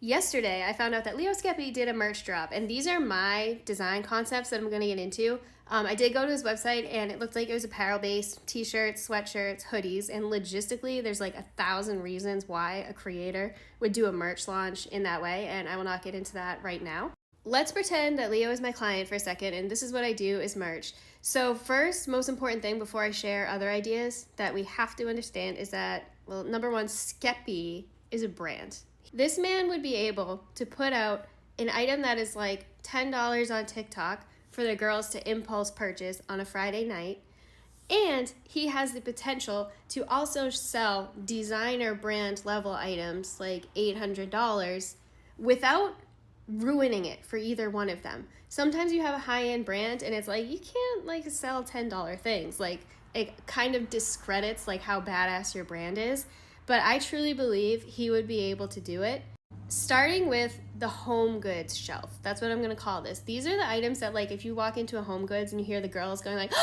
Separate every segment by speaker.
Speaker 1: Yesterday, I found out that Leo Skeppy did a merch drop, and these are my design concepts that I'm going to get into. I did go to his website, and it looked like it was apparel based t shirts, sweatshirts, hoodies, and logistically, there's like 1,000 reasons why a creator would do a merch launch in that way, and I will not get into that right now. Let's pretend that Leo is my client for a second, and this is what I do is merch. So, first, most important thing before I share other ideas that we have to understand is that, well, number one, Skeppy is a brand. This man would be able to put out an item that is like $10 on TikTok for the girls to impulse purchase on a Friday night. And he has the potential to also sell designer brand level items like $800 without ruining it for either one of them. Sometimes you have a high-end brand and it's like you can't like sell $10 things. Like it kind of discredits like how badass your brand is. But I truly believe he would be able to do it. Starting with the home goods shelf. That's what I'm going to call this. These are the items that like if you walk into a home goods and you hear the girls going like,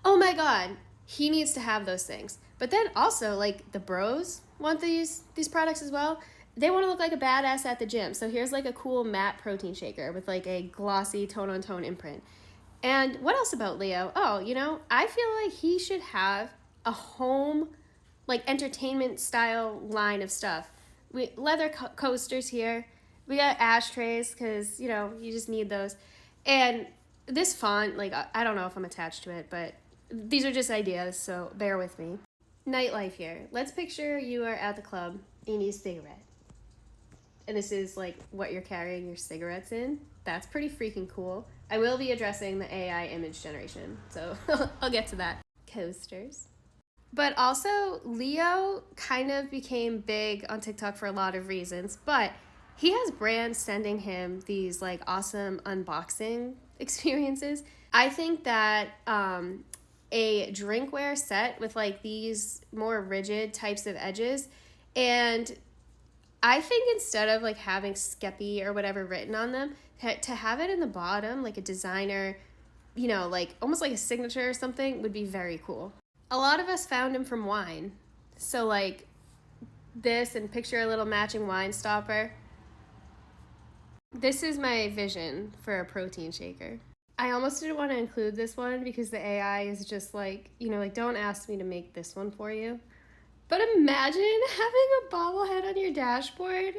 Speaker 1: "Oh my god, he needs to have those things." But then also like the bros want these products as well. They want to look like a badass at the gym. So here's like a cool matte protein shaker with like a glossy tone on tone imprint. And what else about Leo? Oh, I feel like he should have a home like entertainment style line of stuff. We leather coasters here. We got ashtrays because you just need those. And this font, like I don't know if I'm attached to it, but these are just ideas, so bear with me. Nightlife here. Let's picture you are at the club and you need a cigarette. And this is like what you're carrying your cigarettes in. That's pretty freaking cool. I will be addressing the AI image generation, so I'll get to that. Coasters. But also, Leo kind of became big on TikTok for a lot of reasons, but he has brands sending him these like awesome unboxing experiences. I think that a drinkware set with like these more rigid types of edges, and I think instead of like having Skeppy or whatever written on them, to have it in the bottom, like a designer, like almost like a signature or something would be very cool. A lot of us found him from wine. So like this, and picture a little matching wine stopper. This is my vision for a protein shaker. I almost didn't want to include this one because the AI is just like, like don't ask me to make this one for you. But imagine having a bobblehead on your dashboard.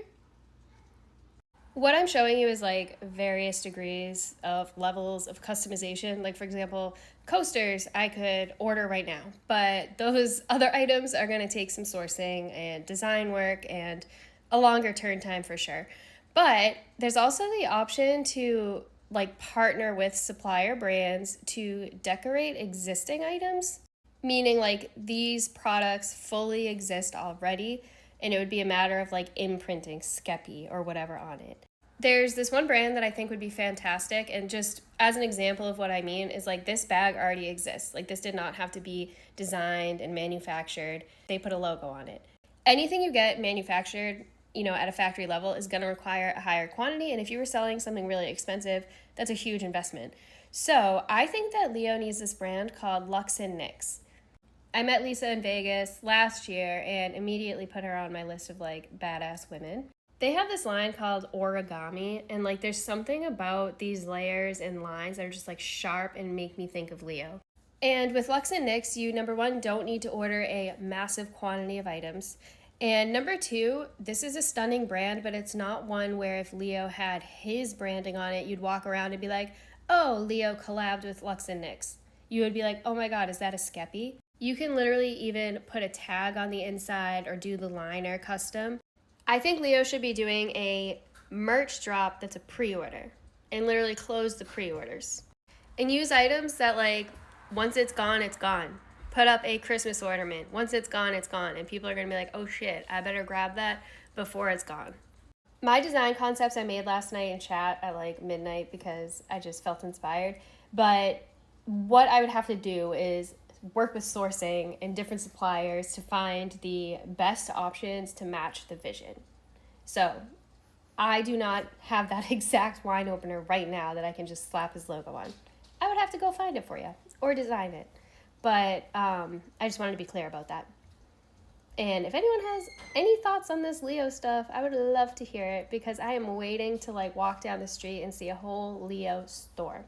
Speaker 1: What I'm showing you is like various degrees of levels of customization. Like for example, coasters I could order right now, but those other items are going to take some sourcing and design work and a longer turn time for sure. But there's also the option to like partner with supplier brands to decorate existing items, meaning like these products fully exist already and it would be a matter of like imprinting Skeppy or whatever on it. There's this one brand that I think would be fantastic, and just as an example of what I mean is like this bag already exists. Like this did not have to be designed and manufactured. They put a logo on it. Anything you get manufactured, at a factory level is going to require a higher quantity, and if you were selling something really expensive, that's a huge investment. So I think that Leo needs this brand called Lux and Nix. I met Lisa in Vegas last year and immediately put her on my list of like badass women. They have this line called origami, and like there's something about these layers and lines that are just like sharp and make me think of Leo. And with Lux and Nix, you number one don't need to order a massive quantity of items. And number two, this is a stunning brand, but it's not one where if Leo had his branding on it, you'd walk around and be like, "Oh, Leo collabed with Lux and Nix." You would be like, "Oh my god, is that a Skeppy?" You can literally even put a tag on the inside or do the liner custom. I think Leo should be doing a merch drop that's a pre-order and literally close the pre-orders. And use items that like, once it's gone, it's gone. Put up a Christmas ornament. Once it's gone, it's gone. And people are going to be like, "Oh shit, I better grab that before it's gone." My design concepts I made last night in chat at like midnight because I just felt inspired. But what I would have to do is work with sourcing and different suppliers to find the best options to match the vision. So I do not have that exact wine opener right now that I can just slap his logo on. I would have to go find it for you or design it. But I just wanted to be clear about that. And if anyone has any thoughts on this Leo stuff, I would love to hear it because I am waiting to like walk down the street and see a whole Leo store.